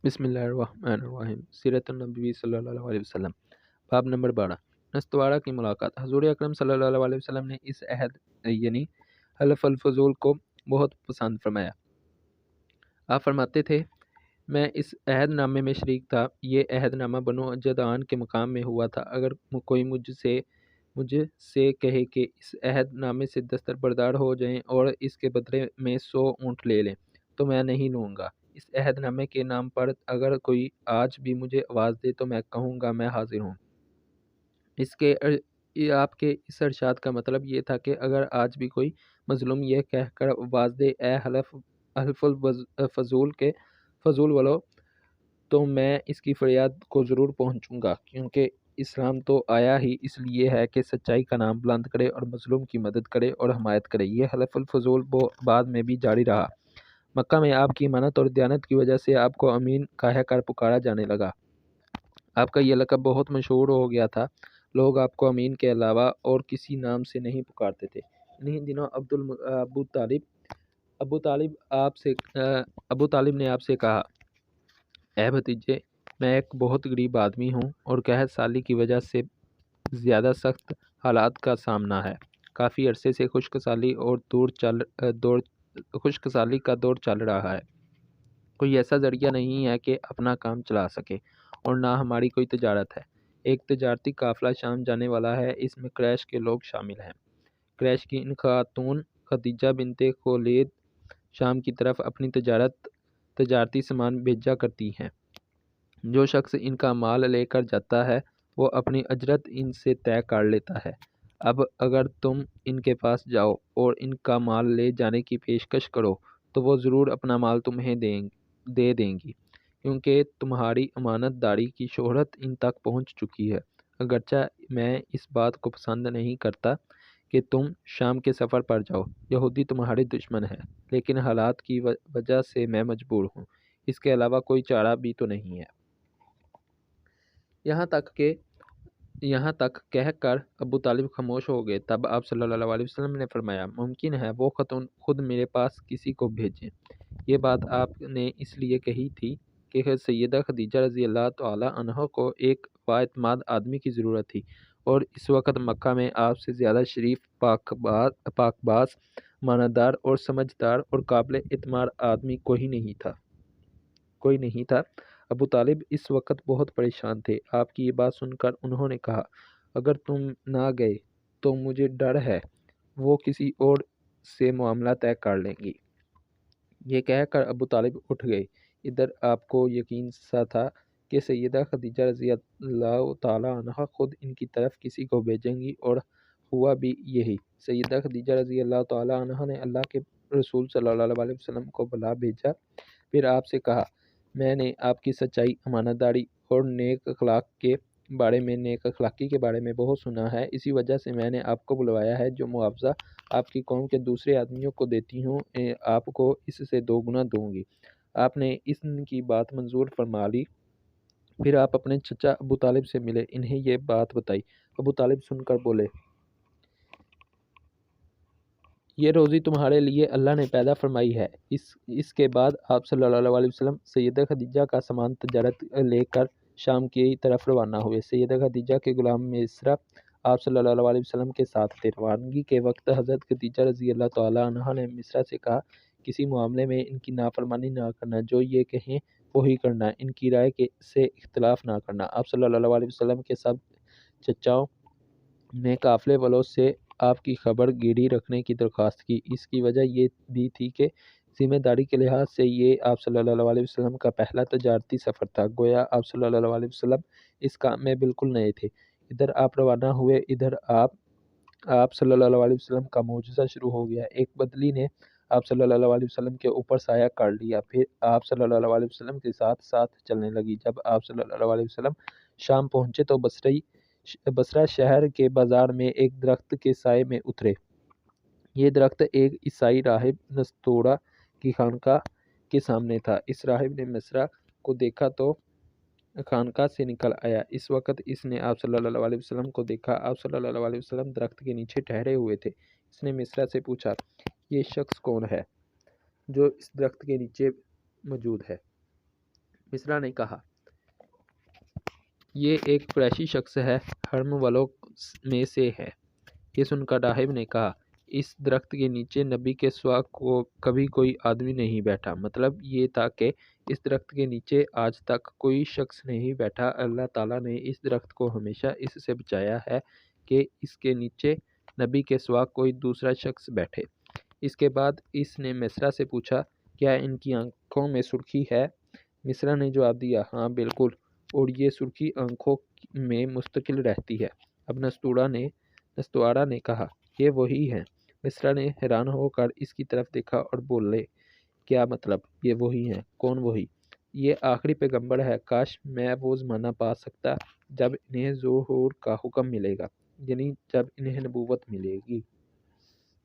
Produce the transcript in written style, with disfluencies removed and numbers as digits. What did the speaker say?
بسم اللہ الرحمن الرحیم۔ سیرت النبی صلی اللہ علیہ وسلم۔ باب نمبر 12۔ نستوارہ کی ملاقات۔ حضور اکرم صلی اللہ علیہ وسلم نے اس عہد یعنی حلف الفضول کو بہت پسند فرمایا۔ آپ فرماتے تھے، میں اس عہد نامے میں شریک تھا۔ یہ عہد نامہ بنو جدعان کے مقام میں ہوا تھا۔ اگر کوئی مجھ سے کہے کہ اس عہد نامے سے دستبردار ہو جائیں اور اس کے بدلے میں 100 اونٹ لے لیں تو میں نہیں لوں گا۔ اس عہد نامے کے نام پر اگر کوئی آج بھی مجھے آواز دے تو میں کہوں گا میں حاضر ہوں۔ آپ کے اس ارشاد کا مطلب یہ تھا کہ اگر آج بھی کوئی مظلوم یہ کہہ کر آواز دے اے حلف فضول والو، تو میں اس کی فریاد کو ضرور پہنچوں گا، کیونکہ اسلام تو آیا ہی اس لیے ہے کہ سچائی کا نام بلند کرے اور مظلوم کی مدد کرے اور حمایت کرے۔ یہ حلف الفضول بعد میں بھی جاری رہا۔ مکہ میں آپ کی امانت اور دیانت کی وجہ سے آپ کو امین کہہ کر پکارا جانے لگا۔ آپ کا یہ لقب بہت مشہور ہو گیا تھا۔ لوگ آپ کو امین کے علاوہ اور کسی نام سے نہیں پکارتے تھے۔ انہی دنوں ابو طالب نے آپ سے کہا، اے بھتیجے، میں ایک بہت غریب آدمی ہوں اور قحط سالی کی وجہ سے زیادہ سخت حالات کا سامنا ہے۔ کافی عرصے سے خشک سالی کا دور چل رہا ہے۔ کوئی ایسا ذریعہ نہیں ہے کہ اپنا کام چلا سکے اور نہ ہماری کوئی تجارت ہے۔ ایک تجارتی قافلہ شام جانے والا ہے، اس میں قریش کے لوگ شامل ہیں۔ قریش کی ان خاتون خدیجہ بنت خولید شام کی طرف اپنی تجارتی سامان بھیجا کرتی ہیں۔ جو شخص ان کا مال لے کر جاتا ہے وہ اپنی اجرت ان سے طے کر لیتا ہے۔ اب اگر تم ان کے پاس جاؤ اور ان کا مال لے جانے کی پیشکش کرو تو وہ ضرور اپنا مال تمہیں دے دیں گی، کیونکہ تمہاری امانت داری کی شہرت ان تک پہنچ چکی ہے۔ اگرچہ میں اس بات کو پسند نہیں کرتا کہ تم شام کے سفر پر جاؤ، یہودی تمہارے دشمن ہیں، لیکن حالات کی وجہ سے میں مجبور ہوں، اس کے علاوہ کوئی چارہ بھی تو نہیں ہے۔ یہاں تک کہہ کر ابو طالب خاموش ہو گئے۔ تب آپ صلی اللہ علیہ وسلم نے فرمایا، ممکن ہے وہ خاتون خود میرے پاس کسی کو بھیجیں۔ یہ بات آپ نے اس لیے کہی تھی کہ سیدہ خدیجہ رضی اللہ تعالی عنہا کو ایک بااعتماد آدمی کی ضرورت تھی، اور اس وقت مکہ میں آپ سے زیادہ شریف، پاک باز، ماندار اور سمجھدار اور قابل اعتماد آدمی کوئی نہیں تھا۔ ابو طالب اس وقت بہت پریشان تھے۔ آپ کی یہ بات سن کر انہوں نے کہا، اگر تم نہ گئے تو مجھے ڈر ہے وہ کسی اور سے معاملہ طے کر لیں گی۔ یہ کہہ کر ابو طالب اٹھ گئے۔ ادھر آپ کو یقین سا تھا کہ سیدہ خدیجہ رضی اللہ تعالی عنہا خود ان کی طرف کسی کو بھیجیں گی، اور ہوا بھی یہی۔ سیدہ خدیجہ رضی اللہ تعالی عنہا نے اللہ کے رسول صلی اللہ علیہ وسلم کو بلا بھیجا، پھر آپ سے کہا، میں نے آپ کی سچائی، امانت داری اور نیک اخلاقی کے بارے میں بہت سنا ہے، اسی وجہ سے میں نے آپ کو بلوایا ہے۔ جو معاوضہ آپ کی قوم کے دوسرے آدمیوں کو دیتی ہوں، آپ کو اس سے 2 گنا دوں گی۔ آپ نے ان کی بات منظور فرما لی۔ پھر آپ اپنے چچا ابو طالب سے ملے، انہیں یہ بات بتائی۔ ابو طالب سن کر بولے، یہ روزی تمہارے لیے اللہ نے پیدا فرمائی ہے۔ اس کے بعد آپ صلی اللہ علیہ وسلم سیدہ خدیجہ کا سامان تجارت لے کر شام کی طرف روانہ ہوئے۔ سیدہ خدیجہ کے غلام مصرع آپ صلی اللہ علیہ وسلم کے ساتھ تھے۔ روانگی کے وقت حضرت خدیجہ رضی اللہ تعالی عنہا نے مصرع سے کہا، کسی معاملے میں ان کی نافرمانی نہ کرنا، جو یہ کہیں وہی کرنا، ان کی رائے سے اختلاف نہ کرنا۔ آپ صلی اللہ علیہ وسلم کے سب چچاؤں نے قافلے والوں سے آپ کی خبر گیری رکھنے کی درخواست کی۔ اس کی وجہ یہ بھی تھی کہ ذمہ داری کے لحاظ سے یہ آپ صلی اللہ علیہ وسلم کا پہلا تجارتی سفر تھا، گویا آپ صلی اللہ علیہ وسلم اس کام میں بالکل نئے تھے۔ ادھر آپ روانہ ہوئے، ادھر آپ صلی اللہ علیہ وسلم کا معجزہ شروع ہو گیا۔ ایک بدلی نے آپ صلی اللہ علیہ وسلم کے اوپر سایہ کر لیا، پھر آپ صلی اللہ علیہ وسلم کے ساتھ ساتھ چلنے لگی۔ جب آپ صلی اللہ علیہ وسلم شام پہنچے تو بصرہ شہر کے بازار میں ایک درخت کے سائے میں اترے۔ یہ درخت ایک عیسائی راہب نستوڑا کی خانقاہ کے سامنے تھا۔ اس راہب نے مصرع کو دیکھا تو خانقاہ سے نکل آیا۔ اس وقت اس نے آپ صلی اللہ علیہ وسلم کو دیکھا۔ آپ صلی اللہ علیہ وسلم درخت کے نیچے ٹھہرے ہوئے تھے۔ اس نے مصرع سے پوچھا، یہ شخص کون ہے جو اس درخت کے نیچے موجود ہے؟ مصرا نے کہا، یہ ایک قریشی شخص ہے، حرم والوں میں سے ہے۔ یہ سن کر راہب نے کہا، اس درخت کے نیچے نبی کے سوا کبھی کوئی آدمی نہیں بیٹھا۔ مطلب یہ تھا کہ اس درخت کے نیچے آج تک کوئی شخص نہیں بیٹھا۔ اللہ تعالیٰ نے اس درخت کو ہمیشہ اس سے بچایا ہے کہ اس کے نیچے نبی کے سوا کوئی دوسرا شخص بیٹھے۔ اس کے بعد اس نے مصرا سے پوچھا، کیا ان کی آنکھوں میں سرخی ہے؟ مصرا نے جواب دیا، ہاں بالکل، اور یہ سرخی آنکھوں میں مستقل رہتی ہے۔ اب نستعارہ نے کہا، یہ وہی ہیں۔ مصرا نے حیران ہو کر اس کی طرف دیکھا اور بولے، کیا مطلب؟ یہ وہی ہیں؟ کون وہی؟ یہ آخری پیغمبر ہے۔ کاش میں وہ زمانہ پا سکتا جب انہیں ظہور کا حکم ملے گا، یعنی جب انہیں نبوت ملے گی۔